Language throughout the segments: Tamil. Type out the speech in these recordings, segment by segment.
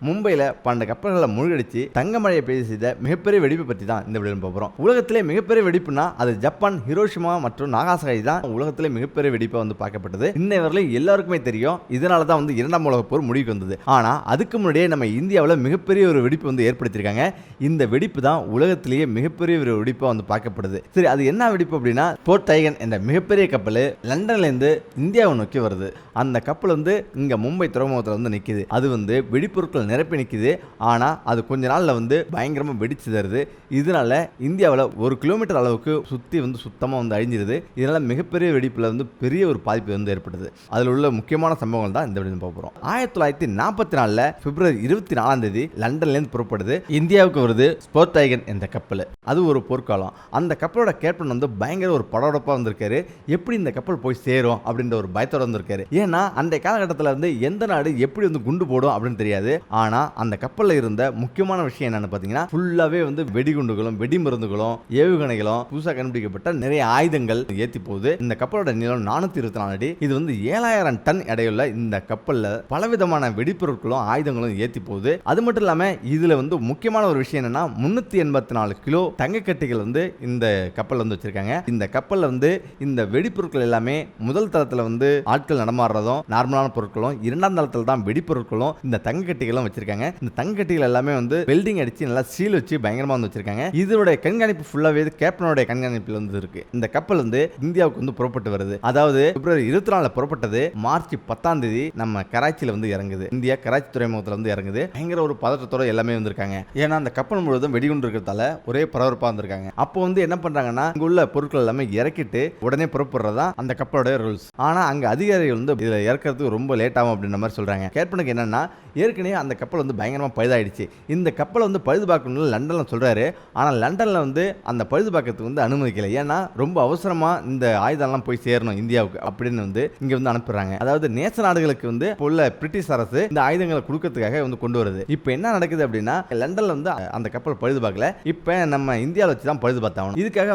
மும்பையில 12 கப்பல்களை மூழ்கடிச்சு தங்கமழையை பெய்து செய்த மிகப்பெரிய வெடிப்பு பற்றி தான் இந்த வீடியோவில் பார்ப்போம். உலகத்திலே மிகப்பெரிய வெடிப்புனா அது ஜப்பான் ஹிரோஷிமா மற்றும் நாகாசாகி தான் உலகத்திலே மிகப்பெரிய வெடிப்பை பார்க்கப்பட்டது. இன்னை வரையிலும் எல்லாருக்குமே தெரியும். இதனால தான் இரண்டாம் உலகப் போர் முடிவுக்கு வந்தது. ஆனா அதுக்கு முன்னாடியே நம்ம இந்தியாவில் மிகப்பெரிய ஒரு வெடிப்பு ஏற்படுத்தியிருக்காங்க. இந்த வெடிப்பு தான் உலகத்திலேயே மிகப்பெரிய ஒரு வெடிப்பா பார்க்கப்படுது. சரி, அது என்ன வெடிப்பு அப்படின்னா, ஸ்போர்ட் டைகன் என்ற மிகப்பெரிய கப்பல் லண்டன்ல இருந்து இந்தியாவை நோக்கி வருது. அந்த கப்பல் இங்க மும்பை துறைமுகத்தில் நிக்குது. அது வெடிப்பொருட்கள் நிரப்பி நிக்குது. ஆனா அது கொஞ்ச நாள்ல பயங்கரமா வெடிச்சு தருது. இதனால இந்தியாவில் 1 கிலோமீட்டர் அளவுக்கு சுத்தி சுத்தமா அழிஞ்சிருது. இதனால மிகப்பெரிய வெடிப்புல பெரிய ஒரு பாதிப்பு ஏற்பட்டது. அதில் உள்ள முக்கியமான சம்பவங்கள் தான் இந்த வீடியோ பார்க்க போறோம். 1944 பிப்ரவரி 24ஆம் தேதி லண்டன்ல இருந்து புறப்படுது. இந்தியாவுக்கு வருது ஸ்போர்ட் டைகன் என்ற கப்பல். அது ஒரு போர்க்காலம். அந்த கப்பலோட கேப்டன் பயங்கர ஒரு படபடப்பா வந்திருக்காரு. எப்படி இந்த கப்பல் போய் சேரும் அப்படின்ற ஒரு பயத்தோட வந்திருக்காரு. ஏன்னா அந்த காலகட்டத்தில் எந்த நாடு எப்படி குண்டு போடும் அப்படின்னு தெரியாது. ஆனா அந்த கப்பல்ல இருந்த முக்கியமான விஷயம் என்னன்னு பாத்தீங்கன்னா, ஃபுல்லாவே வெடிகுண்டுகளும் வெடிமருந்துகளும் ஏவுகணைகளும் புதுசாக கண்டுபிடிக்கப்பட்ட நிறைய ஆயுதங்கள் ஏத்தி போகுது. இந்த கப்பலோட நீளம் 424 அடி. இது 7000 டன் எடையுள்ள இந்த கப்பல்ல பலவிதமான வெடிப்பொருட்களும் ஆயுதங்களும் ஏத்தி போகுது. அது மட்டும் இல்லாம இதுல முக்கியமான ஒரு விஷயம் என்னன்னா, 384 கிலோ தங்கக்கட்டிகள் இந்த கப்பல் வச்சிருக்காங்க. இந்த கப்பல்ல இந்த வெடிப்பொருட்கள் எல்லாமே முதல் தளத்துல ஆட்கள் நடமாடுறதும் நார்மலான பொருட்களும், இரண்டாம் தளத்துல தான் வெடிப்பொருட்களும் இந்த தங்கக்கட்டிகளும் வச்சிருக்காங்க. இந்த தங்கக்கட்டிகள் எல்லாமே வெல்டிங் அடிச்சு நல்லா சீல் வச்சு பயங்கரமா வச்சிருக்காங்க. இதோட கண்காணிப்பு ஃபுல்லாவே கேப்டனோட கண்காணிப்பில் இருக்கு. இந்த கப்பல் இந்தியாவுக்கு புறப்பட்டு வருது. அதாவது பிப்ரவரி 24 புறப்பட்டது. மார்ச் 10ஆம் தேதி நம்ம கராச்சியில இறங்குது. இந்தியா கராச்சி துறைமுகத்தில் இறங்குது. பயங்கர ஒரு பதற்றத்தோட எல்லாமே வந்திருக்காங்க. ஏன்னா அந்த கப்பல் முழுவதும் வெடிகுண்டு இருக்கிறதால ஒரே பரபரப்பா வந்திருக்காங்க. அப்போ என்ன பண்றாங்கன்னா, இங்க உள்ள பொருட்கள் எல்லாமே இறக்கிட்டு உடனே புறப்படுறதா அந்த கப்பலோட ரூல்ஸ். ஆனா அங்க அதிகாரிகள் இதுல இறக்கிறதுக்கு ரொம்ப லேட் ஆகும் அப்படின்ற மாதிரி சொல்றாங்க. கேப்டனுக்கு என்னன்னா, ஏற்கனவே அந்த கப்பல் பயங்கரமா பழுதாயிடுச்சு. இந்த கப்பலை பழுது பார்க்கணும்னு லண்டன்ல சொல்றாரு. ஆனா லண்டன்ல அந்த பழுது பார்க்கறதுக்கு அனுமதிக்கல. ஏன்னா ரொம்ப அவசரமா இந்த ஆயுதம்லாம் போய் சேரணும் இந்தியாவுக்கு அப்படின்னு இங்க அனுப்புறாங்க. அதாவது நேச நாடுகளுக்கு உள்ள பிரிட்டிஷ் அரசு இந்த ஆயுதங்களை கொடுக்கறதுக்காக கொண்டு வருது. இப்போ என்ன நடக்குது அப்படின்னா, லண்டன்ல அந்த கப்பல் பழுது பார்க்கல. இப்போ நம்ம இந்தியாவில் வச்சு தான் பழுது பார்த்தாகணும். இதுக்காக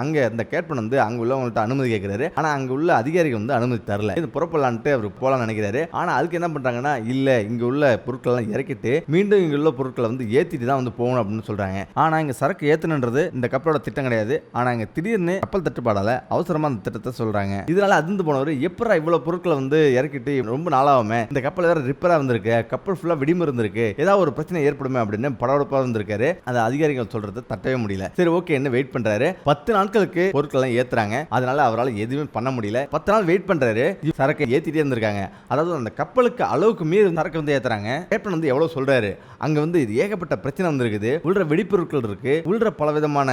அங்க இந்த கேப்டன் அங்க உள்ளவங்கள்ட்ட அனுமதி கேட்கிறாரு. ஆனா அங்க உள்ள அதிகாரிகள் அனுமதி தரல. இது புறப்படலான்ட்டு அவர் போலாம் நினைக்கிறாரு. ஆனா அதுக்கு என்ன பண்றாங்கன்னா, இல்ல இங்க உள்ள பொருட்கள் எல்லாம் இறக்கிட்டு மீண்டும் இங்க உள்ள பொருட்களை ஏத்திட்டு தான் போகணும் அப்படின்னு சொல்றாங்க. ஆனா இங்க சரக்கு ஏத்தணுன்றது இந்த கப்பலோட திட்டம் கிடையாது. ஆனா இங்க திடீர்னு கப்பல் தட்டுப்பாடால அவசரமா அந்த திட்டத்தை சொல்றாங்க. இதனால அதிர்ந்து போனவர், எப்பரா இவ்வளவு பொருட்களை இறக்கிட்டு ரொம்ப நாளாவுமே, இந்த கப்பல் வேற ரிப்பேரா வந்திருக்கு, கப்பல் ஃபுல்லா வெடிமருந்து இருக்கு, ஏதாவது ஒரு பிரச்சனை ஏற்படுமே அப்படின்னு படபடப்பா வந்திருக்காரு. அந்த அதிகாரிகள் சொல்றது தட்டவே முடியல. சரி ஓகே என்ன வெயிட் பண்றாரு. 10 நாட்களுக்கு பொருட்கள் எல்லாம் ஏத்துறாங்க. அதனால அவரால் எதுவுமே பண்ண முடியல. 10 நாள் வெயிட் பண்றாரு. சரக்கு ஏத்திட்டே இருந்திருக்காங்க. அதாவது அந்த கப்பலுக்கு அளவுக்கு மீறி சரக்கு ஏத்துறாங்க. கேப்டன் எவ்வளவு சொல்றாரு. அங்க இது ஏகப்பட்ட பிரச்சனை வந்திருக்குது. உள்ள வெடிப்பொருட்கள் இருக்கு, உள்ள பலவிதமான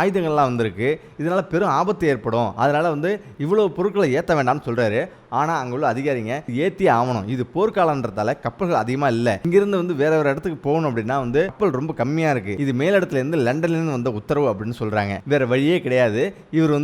ஆயுதங்கள்லாம் வந்திருக்கு. இதனால பெரும் ஆபத்து ஏற்படும். அதனால இவ்வளவு பொருட்களை ஏத்த வேண்டாம்னு சொல்றாரு. ஆனா அங்க உள்ள அதிகாரிங்க ஏத்தி ஆகணும், இது போர்க்காலன்றதால கப்பல்கள் அதிகமா இல்ல, இங்கிருந்து வேற ஒரு இடத்துக்கு போகணும் அப்படின்னா கப்பல் ரொம்ப கம்மியா இருக்கு, இது மேலிடத்துல இருந்து லண்டன்ல இருந்து வந்த உத்தரவு அப்படின்னு சொல்றாங்க. வேற வழியே கிடையாது. இவர்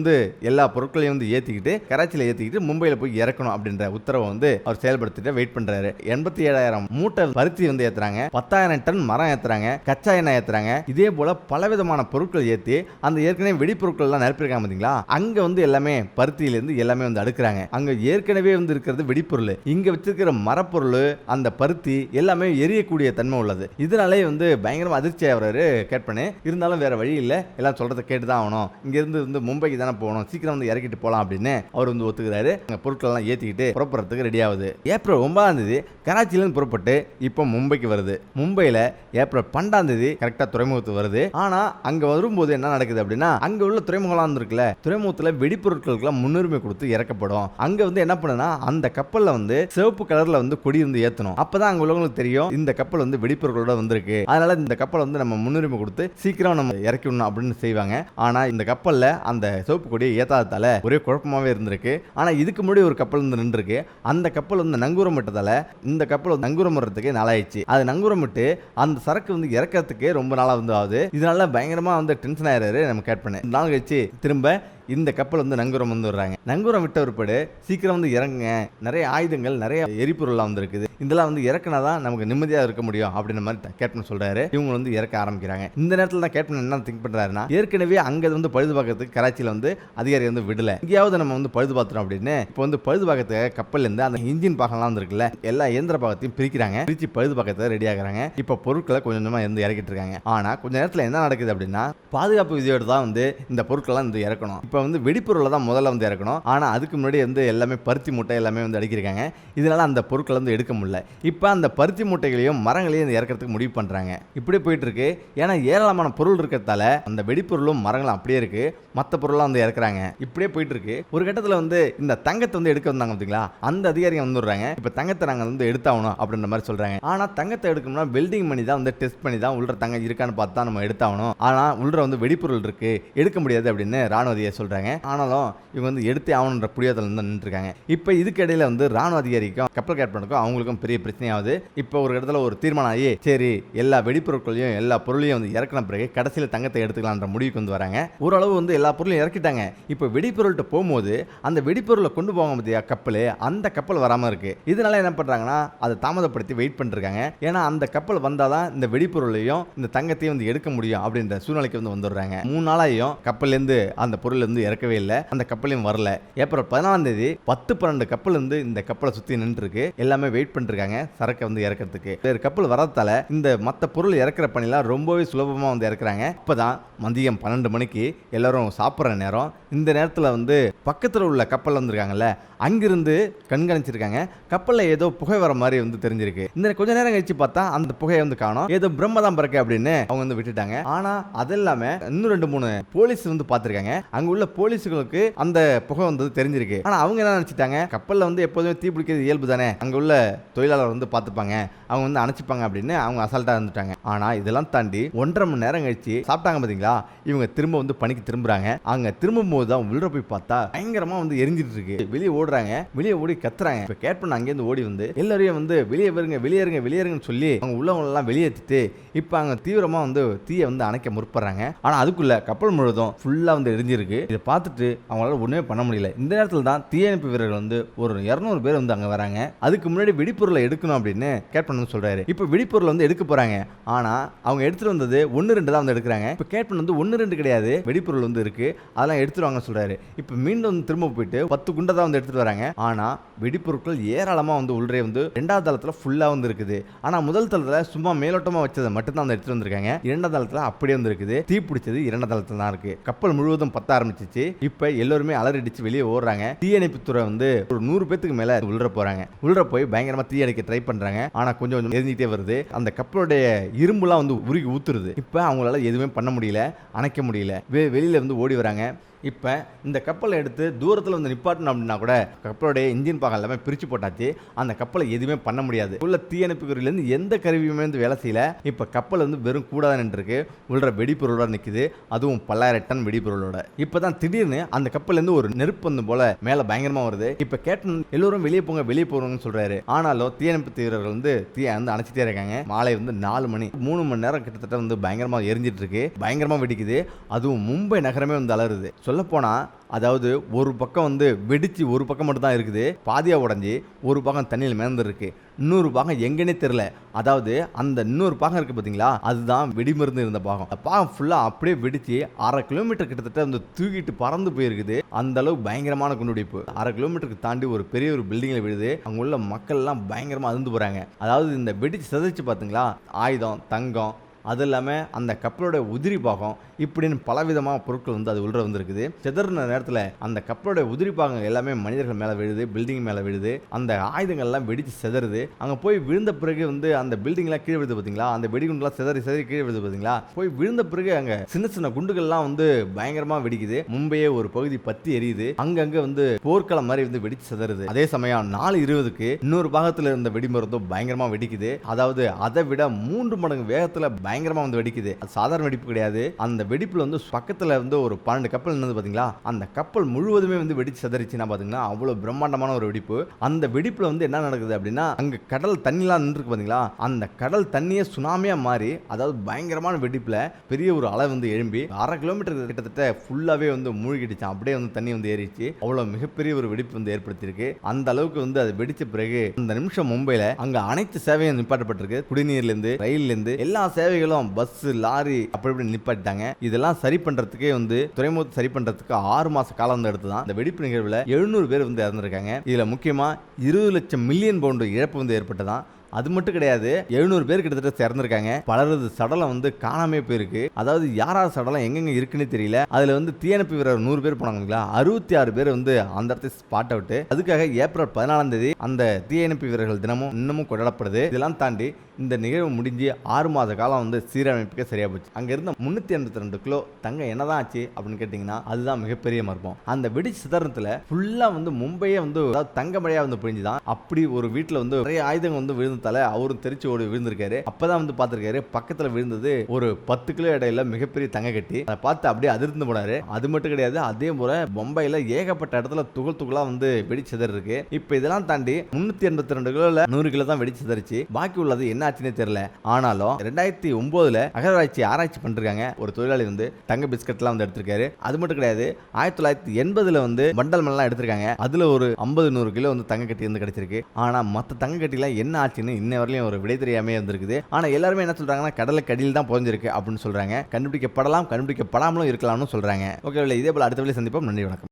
எல்லா பொருட்களையும் ஏத்திக்கிட்டு கராச்சியில ஏத்திக்கிட்டு மும்பையில போய் இறக்கணும் அப்படின்ற உத்தரவை அவர் செயல்படுத்திட்டு வெயிட் பண்றாரு. 87,000 மூட்டை பருத்தி ஏத்துறாங்க, 10,000 டன் மரம் ஏத்துறாங்க, கச்சா எண்ணெய் ஏத்துறாங்க. இதே போல பலவிதமான பொருட்கள் ஏத்தி அந்த ஏற்கனவே வெடிப்பொருட்கள் எல்லாம் நிரப்பிருக்காங்க பாத்தீங்களா, அங்க எல்லாமே பருத்தியில இருந்து எல்லாமே அடுக்குறாங்க. அங்க ஏற்கனவே இருக்கிறது வெடிப்பொருள், இங்க வச்சிருக்கிற மரப்பொருள் அந்த பருத்தி எல்லாமே எரியக்கூடிய தன்மை உள்ளது. இதனாலே பயங்கரமா அதிர்ச்சி ஆகிறாரு கேப்டன். இருந்தாலும் வேற வழி இல்ல, எல்லாம் சொல்றதை கேட்டுதான் ஆகணும், இங்க இருந்து மும்பைக்கு தானே போகணும், சீக்கிரம் இறக்கிட்டு போலாம் அப்படின்னு அவர் ஒத்துக்கிறாரு. பொருட்கள் எல்லாம் ஏத்திக்கிட்டு புறப்படுறதுக்கு ரெடி ஆகுது. ஏப்ரல் 9ஆம் தேதி கராச்சியில இருந்து புறப்பட்டு இப்போ மும்பைக்கு வருது. மும்பையில ஏப்ரல் 12ஆம் தேதி கரெக்டா துறைமுகத்துக்கு வருது. ஆனா அங்க வரும்போது என்ன நடக்குது அப்படின்னா, அங்க உள்ள துறைமுகம் இருக்குல்ல, துறைமுகத்துல வெடிப்பொருட்களுக்கு முன்னுரிமை கொடுத்து இறக்கப்படும். அங்க என்ன பண்ணுனா, அந்த கப்பல்ல சிவப்பு கலர்ல கொடி ஏத்தணும். அப்பதான் அங்க உள்ளவங்களுக்கு தெரியும் இந்த கப்பல் வெடிப்பொருட்களோட வந்திருக்கு. அதனால இந்த கப்பல் நம்ம முன்னுரிமை கொடுத்து சீக்கிரம் நம்ம இறக்கி விடணும் அப்படின்னு செய்வாங்க. ஆனா இந்த கப்பல்ல அந்த சிவப்பு கொடியை ஏத்தாததால ஒரே குழப்பமாவே இருந்திருக்கு. ஆனா இதுக்கு முன்னாடி ஒரு கப்பல் நின்று இருக்கு. அந்த கப்பல் நங்கூரம் விட்டதால இந்த கப்பல் நங்கூரம் வர்றதுக்கு நாளாயிடுச்சு. அது நங்கூரம் விட்டு அந்த சரக்கு இறக்கிறதுக்கு ரொம்ப நாளா ஆகுது. இதனால பயங்கரமா டென்ஷன் ஆயிடுறாரு நம்ம கேப்டன். நாள் கழிச்சு திரும்ப இந்த கப்பல் வந்து நங்கூரம் வந்து வர்றாங்க. நங்கூரம் விட்ட ஒருபடு சீக்கிரம் வந்து இறங்குங்க, நிறைய ஆயுதங்கள் நிறைய எரிபொருள்லாம் வந்து இருக்குது, இதெல்லாம் வந்து இறக்குனாதான் நமக்கு நிம்மதியா இருக்க முடியும் அப்படின்ற மாதிரி கேப்டன் சொல்றாரு. இவங்க வந்து இறக்க ஆரம்பிக்கிறாங்க. இந்த நேரத்தில் தான் கேப்டன் என்ன திங்க் பண்றாருன்னா, ஏற்கனவே அங்க வந்து பழுது பார்க்கறதுக்கு கராச்சியில வந்து அதிகாரி வந்து விடல, இங்கேயாவது நம்ம வந்து பழுது பார்த்துறோம் அப்படின்னு இப்போ வந்து பழுது பார்க்கறதுக்கு கப்பல் இருந்து அந்த இன்ஜின் பாகம்லாம் வந்து இருக்குல்ல, எல்லா இயந்திர பாகத்தையும் பிரிக்கிறாங்க. பிரிச்சு பழுது பார்க்கறதுக்கு ரெடி ஆகுறாங்க. இப்போ பொருட்களை கொஞ்சம் கொஞ்சமா இருந்து இறக்கிட்டு இருக்காங்க. ஆனா கொஞ்ச நேரத்தில் என்ன நடக்குது அப்படின்னா, பாதுகாப்பு விதியோடு தான் வந்து இந்த பொருட்கள்லாம் வந்து இறக்கணும். இப்போ வந்து வெடிப்பொருளை தான் முதல்ல வந்து இறக்கணும். ஆனா அதுக்கு முன்னாடி வந்து எல்லாமே பருத்தி மூட்டை எல்லாமே வந்து அடிக்கிறாங்க. இதனால அந்த பொருட்களை வந்து எடுக்க முடியல. இப்போ அந்த பருத்தி மூட்டைகளையும் மரங்களையும் இறக்கிறதுக்கு முடிவு பண்றாங்க. இப்படி போயிட்டு இருக்கு. ஏன்னா ஏராளமான பொருள் இருக்கிறதால அந்த வெடிப்பொருளும் மரங்களும் அப்படியே இருக்கு, மற்ற பொருள்லாம் வந்து இறக்குறாங்க. இப்படியே போயிட்டு இருக்கு. ஒரு கட்டத்தில் வந்து இந்த தங்கத்தை வந்து எடுக்க வந்தாங்க பார்த்தீங்களா, அந்த அதிகாரிகள் வந்துடுறாங்க. இப்போ தங்கத்தை நாங்கள் வந்து எடுத்தாகணும் அப்படின்ற மாதிரி சொல்றாங்க. ஆனால் தங்கத்தை எடுக்கணும்னா வெல்டிங் பண்ணி தான் வந்து டெஸ்ட் பண்ணி தான் உள்ள தங்கம் இருக்கான்னு பார்த்து தான் நம்ம எடுத்தாகணும். ஆனால் உள்ள வந்து வெடிப்பொருள் இருக்கு, எடுக்க முடியாது அப்படின்னு ராணுவ அதிகாரி சொல்றாங்க. ஆனாலும் இவங்க வந்து எடுத்தே ஆகணுன்ற புரியாதல இருந்து நின்றுருக்காங்க. இப்போ இதுக்கு இடையில வந்து ராணுவ அதிகாரிக்கும் கப்பல் கேப்டனுக்கும் அவங்களுக்கும் பெரிய பிரச்சனையாவது. இப்போ ஒரு இடத்துல ஒரு தீர்மானம் ஆகி, சரி எல்லா வெடிப்பொருட்களையும் எல்லா பொருளையும் வந்து இறக்கின பிறகு கடைசியில் தங்கத்தை எடுத்துக்கலான்ற முடிவுக்கு வந்து வராங்க. ஓரளவு வந்து எல்லா பொருளையும் இறக்கிட்டாங்க. இப்போ வெடிப்பொருள்கிட்ட போகும்போது அந்த வெடிப்பொருளை கொண்டு போவாங்க பார்த்தியா கப்பல், அந்த கப்பல் வராமல் இருக்கு. இதனால என்ன பண்றாங்கன்னா அதை தாமதப்படுத்தி வெயிட் பண்ணிருக்காங்க. ஏன்னா அந்த கப்பல் வந்தாதான் இந்த வெடிப்பொருளையும் இந்த தங்கத்தையும் வந்து எடுக்க முடியும் அப்படின்ற சூழ்நிலைக்கு வந்து வந்துடுறாங்க. 3 நாளாயும் கப்பல்ல இருந்து அந்த பொருள் வந்து இறக்கவே இல்லை, அந்த கப்பலையும் வரல. ஏப்ரல் 14ஆம் தேதி 10-12 கப்பல் வந்து இந்த கப்பலை சுத்தி நின்று இருக்கு. எல்லாமே வெயிட் பண்ணிருக்காங்க சரக்கை வந்து இறக்கிறதுக்கு. வேறு கப்பல் வரதால இந்த மற்ற பொருள் இறக்குற பணிலாம் ரொம்பவே சுலபமாக வந்து இறக்குறாங்க. இப்போதான் மதியம் 12 மணிக்கு எல்லாரும் சாப்பிட்ற நேரம். இந்த நேரத்தில் வந்து பக்கத்தில் உள்ள கப்பல் வந்திருக்காங்கல்ல, அங்கிருந்து கண்காணிச்சிருக்காங்க. கப்பலில் ஏதோ புகை வர மாதிரி வந்து தெரிஞ்சிருக்கு. இந்த கொஞ்ச நேரம் கழிச்சு பார்த்தா அந்த புகையை வந்து காணோம். ஏதோ பிரம்ம தான் பிறக்க அப்படின்னு அவங்க வந்து விட்டுட்டாங்க. ஆனா அது இல்லாம இன்னும் 2-3 போலீஸ் வந்து பார்த்திருக்காங்க. அங்க உள்ள போலீஸுகளுக்கு அந்த புகை வந்தது தெரிஞ்சிருக்கு. ஆனா அவங்க என்ன நினைச்சிட்டாங்க, கப்பல்ல வந்து எப்போதுமே தீ பிடிக்கிறது இயல்பு தானே, அங்க உள்ள தொழிலாளர் வந்து பார்த்துப்பாங்க, அவங்க வந்து அணைச்சிப்பாங்க அப்படின்னு அவங்க அசால்ட்டா இருந்துட்டாங்க. ஆனா இதெல்லாம் தாண்டி 1.5 மணி நேரம் கழிச்சு சாப்பிட்டாங்க பாத்தீங்களா, இவங்க திரும்ப வந்து பணிக்கு திரும்புறாங்க. அங்க திரும்பும் போது தான் உள்ள போய் பார்த்தா பயங்கரமா வந்து எரிஞ்சிட்டு இருக்கு. வெளியே ஓடுறாங்க, வெளியே ஓடி கத்துறாங்க. இப்ப கேப்டன் அங்கேருந்து ஓடி வந்து எல்லாரையும் வந்து வெளியே வருங்க வெளியேறுங்க வெளியேறுங்கன்னு சொல்லி அவங்க உள்ளவங்க எல்லாம் வெளியேற்றிட்டு இப்ப அங்க தீவிரமா வந்து தீயை வந்து அணைக்க முற்படுறாங்க. ஆனா அதுக்குள்ள கப்பல் முழுவதும் ஃபுல்லா வந்து எரிஞ்சிருக்கு. இதை பார்த்துட்டு அவங்களால ஒண்ணுமே பண்ண முடியல. இந்த நேரத்தில் தான் தீயணைப்பு வீரர்கள் வந்து ஒரு 200 பேர் வந்து அங்க வராங்க. அதுக்கு முன்னாடி வெடிப்பொருளை எடுக்கணும் அப்படின்னு கேப்டன் வந்து சொல்றாரு. இப்ப வெடிப்பொருள் வந்து எடுக்க போறாங்க. ஆனா அவங்க எடுத்துட்டு வந்தது 1-2 தான் வந்து எடுக்கிறாங்க. இப்ப கேப்டன் வந்து 1-2 கிடையாது, வெடிப்பொருள் வந்து இருக்கு, அதெல்லாம் எடுத்துருவாங்க சொல்றாரு. இப்ப மீண்டும் வந்து திரும்ப போயிட்டு 10 குண்டை தான் வந்து எடுத்துட்டு வராங்க. ஆனா வெடிப்பொருட்கள் ஏராளமா வந்து உள்ளே வந்து 2வது தளத்துல ஃபுல்லா வந்து இருக்குது. ஆனா முதல் தளத்துல சும்மா மேலோட்டமா வச்சதை மட்டும் தான் வந்து எடுத்துட்டு வந்திருக்காங்க. 2வது தளத்துல அப்படியே வந்து இருக்குது. தீ பிடிச்சது 2வது தளத்துல தான் இருக்கு. கப்பல் முழுவதும் பத்த ஆரம்பிச்சிச்சு. இப்ப எல்லாருமே அலறடிச்சு வெளியே ஓடுறாங்க. தீயணைப்பு துறை வந்து ஒரு 100 பேத்துக்கு மேல உள்ள போறாங்க. உள்ள போய் பயங்கரமா தீ அணைக்க ட்ரை பண்றாங்க. ஆனா கொஞ்சம் கொஞ்சம் எரிஞ்சிட்டே வருது. அந்த கப்பலுடைய இரும்புலாம் வந்து உருகி ஊத்துருது. இப்ப அவங்களால எதுவுமே பண்ண முடியல, அணைக்க முடியல. வெளியில வந்து ஓடி வராங்க. இப்போ இந்த கப்பலை எடுத்து தூரத்தில் வந்து நிப்பாட்டணும் அப்படின்னா கூட கப்பலோடைய இன்ஜின் பாகம் எல்லாமே பிரித்து போட்டாச்சு. அந்த கப்பலை எதுவுமே பண்ண முடியாது. உள்ள தீயணைப்புகளிலேருந்து எந்த கருவியுமே வந்து வேலை செய்யல. இப்போ கப்பல் வந்து வெறும் கூட நின்றுருக்கு. உள்ள வெடிப்பொருளோட நிற்குது, அதுவும் 10,000 டன் வெடிப்பொருளோட. இப்போ தான் திடீர்னு அந்த கப்பல்லேருந்து ஒரு நெருப்பு வந்து போல மேலே பயங்கரமாக வருது. இப்போ கேப்டன் எல்லோரும் வெளியே போங்க வெளியே போங்கன்னு சொல்றாரு. ஆனாலும் தீயணைப்பு வீரர்கள் வந்து தீயை வந்து அணைச்சிட்டே இருக்காங்க. மாலை வந்து 4 மணி 3 மணி நேரம் கிட்டத்தட்ட வந்து பயங்கரமாக எரிஞ்சிட்டு இருக்கு, பயங்கரமாக வெடிக்குது. அதுவும் மும்பை நகரமே வந்து அலறுது. சொல்லப்போனா அதாவது ஒரு பக்கம் வந்து வெடிச்சு ஒரு பக்கம் மட்டும் தான் இருக்குது, பாதியா உடஞ்சி ஒரு பக்கம் தண்ணியில் மிதந்துருக்கு. இன்னொரு பாகம் எங்கன்னே தெரியல. அதாவது அந்த இன்னொரு பாகம் இருக்கு பார்த்தீங்களா, அதுதான் வெடிமருந்து இருந்த பாகம். பாகம் ஃபுல்லா அப்படியே வெடிச்சு 1/2 கிலோமீட்டர் கிட்டத்தட்ட வந்து தூக்கிட்டு பறந்து போயிருக்குது. அந்த அளவு பயங்கரமான குண்டுவெடிப்பு. 1/2 கிலோமீட்டருக்கு தாண்டி ஒரு பெரிய ஒரு பில்டிங்ல விழுது. அங்க உள்ள மக்கள் எல்லாம் பயங்கரமா அதிர்ந்து போறாங்க. அதாவது இந்த வெடிச்சு சிதைச்சு பார்த்தீங்களா, ஆயுதம், தங்கம், அது இல்லாமல் அந்த கப்பலோட உதிரி பாகம் இப்படின்னு பலவிதமான பொருட்கள் வந்து அது உள்ள வந்துருக்குது. சிதறின நேரத்தில் அந்த கப்பலோட உதிரி பாகம் எல்லாமே மனிதர்கள் மேலே விழுது, பில்டிங் மேலே விழுது. அந்த ஆயுதங்கள்லாம் வெடிச்சு சிதறுது. அங்கே போய் விழுந்த பிறகு வந்து அந்த பில்டிங்லாம் கீழே விழுது பார்த்தீங்களா, அந்த வெடிகுண்டுலாம் சிதறி சிதறி கீழே விழுது பார்த்தீங்களா. போய் விழுந்த பிறகு அங்கே சின்ன சின்ன குண்டுகள்லாம் வந்து பயங்கரமாக வெடிக்குது. மும்பையே ஒரு பகுதி பத்தி எரியுது. அங்கங்கே வந்து போர்க்களம் மாதிரி வந்து வெடிச்சு சிதறுது. அதே சமயம் 4:20க்கு இன்னொரு பாகத்தில் இருந்த வெடிமருந்தும் பயங்கரமாக வெடிக்குது. அதாவது அதை விட 3 மடங்கு வேகத்தில் பயங்கரமா வந்து வெடிக்குது. அது சாதாரண வெடிப்பு கிடையாது. அந்த வெடிப்புல வந்து பக்கத்துல வந்து ஒரு 12 கப்பல் இருந்தது பாத்தீங்களா, அந்த கப்பல் முழுவதுமே வந்து வெடிச்சு சிதறிச்சுன்னா பாத்தீங்கன்னா அவ்வளவு பிரம்மாண்டமான ஒரு வெடிப்பு. அந்த வெடிப்புல வந்து என்ன நடக்குது அப்படின்னா, அங்க கடல் தண்ணிலாம் நின்றுருக்கு பாத்தீங்களா, அந்த கடல் தண்ணியே சுனாமியா மாறி, அதாவது பயங்கரமான வெடிப்புல பெரிய ஒரு அலை வந்து எழும்பி 1/2 கிலோமீட்டர் கிட்டத்தட்ட ஃபுல்லாவே வந்து மூழ்கிடுச்சான். அப்படியே வந்து தண்ணி வந்து ஏறிச்சு. அவ்வளவு மிகப்பெரிய ஒரு வெடிப்பு வந்து ஏற்படுத்தியிருக்கு. அந்த அளவுக்கு வந்து அது வெடிச்ச பிறகு அந்த நிமிஷம் மும்பைல அங்க அனைத்து சேவையும் நிப்பாட்டப்பட்டிருக்கு. குடிநீர்ல இருந்து, ரயில்ல இருந்து எல்லா சேவைகளும் பஸ், லாரி அப்படி இப்படி நிப்பாட்டிட்டாங்க. இதெல்லாம் சரி பண்றதுக்கே வந்து துறைமுகத்தை சரி பண்றதுக்கு 6 மாச காலம் வந்து எடுத்துதான். இந்த வெடிப்பு நிகழ்வுல 700 பேர் வந்து இறந்திருக்காங்க. இதுல முக்கியமா 20 லட்சம் மில்லியன் பவுண்டு இழப்பு வந்து ஏற்பட்டதான். அது மட்டும் கிடையாது, 700 பேர் கிட்டத்தட்ட இறந்திருக்காங்க. பலரது சடலம் வந்து காணாமே போயிருக்கு. அதாவது யாராவது சடலம் எங்கெங்க இருக்குன்னு தெரியல. அதுல வந்து தீயணைப்பு வீரர் 100 பேர் போனாங்களா, 66 பேர் வந்து அந்த இடத்தை ஸ்பாட் அவுட். அதுக்காக ஏப்ரல் 14ஆம் தேதி அந்த தீயணைப்பு வீரர்கள் தினமும் இன்னமும் கொண்டாடப்படுது. இதெல்லாம் தாண்டி இந்த நிகழ்வு முடிஞ்சு 6 மாத காலம் வந்து சீரமைப்புக்கே சரியா போச்சு. அங்க இருந்த 382 கிலோ தங்கம் என்னதான் ஆச்சு அப்படின்னு கேட்டீங்கன்னா, அதுதான் மிகப்பெரிய மர்மம். அந்த வெடி சிதறத்துல ஃபுல்லா வந்து மும்பையே வந்து தங்க மழையா வந்து பிழிஞ்சுதான். அப்படி ஒரு வீட்டுல வந்து நிறைய ஆயுதங்கள் வந்து விழுந்து அவரும் தெரிச்சு ஓடி விழுந்திருக்காரு. அப்பதான் வந்து பார்த்திருக்காரு, பக்கத்துல விழுந்தது ஒரு 10 கிலோ எடையில மிகப்பெரிய தங்க கட்டி. அதை பார்த்து அப்படியே அதிர்ந்து போனாரு. அது மட்டும் கிடையாது, அதே போல மும்பைல ஏகப்பட்ட இடத்துல துகள் துகளா வந்து வெடிச்சதர் இருக்கு. இப்ப இதெல்லாம் தாண்டி 382 கிலோல 100 கிலோ தான் வெடிச்சதரிச்சு. பாக்கி உள்ளது என்ன ஆச்சுன்னே தெரியல. ஆனாலும் 2009ல அகழ்வாய்ச்சி ஆராய்ச்சி பண்ணிருக்காங்க. ஒரு தொழிலாளி வந்து தங்க பிஸ்கட்லாம் வந்து எடுத்திருக்காரு. அது மட்டும் கிடையாது, 1980ல வந்து பண்டல் மணலாம் எடுத்திருக்காங்க. அதுல ஒரு 50-100 கிலோ வந்து தங்க கட்டி வந்து கிடைச்சிருக்கு. ஆனா மத்த தங்க கட்டிலாம் என்ன ஆச்சுன்னு இன்ன வரையிலும் ஒரு விடை தெரியாமே வந்திருக்குது. ஆனா எல்லாருமே என்ன சொல்றாங்கன்னா, கடலுக்கு அடியில் தான் புதைஞ்சிருக்கு அப்படின்னு சொல்றாங்க. கண்டுபிடிக்கப்படலாம், கண்டுபிடிக்கப்படாமலும் இருக்கலாம்னு சொல்றாங்க. ஓகே, இதே போல அடுத்த வேளை சந்திப்போம். நன்றி, வணக்கம்.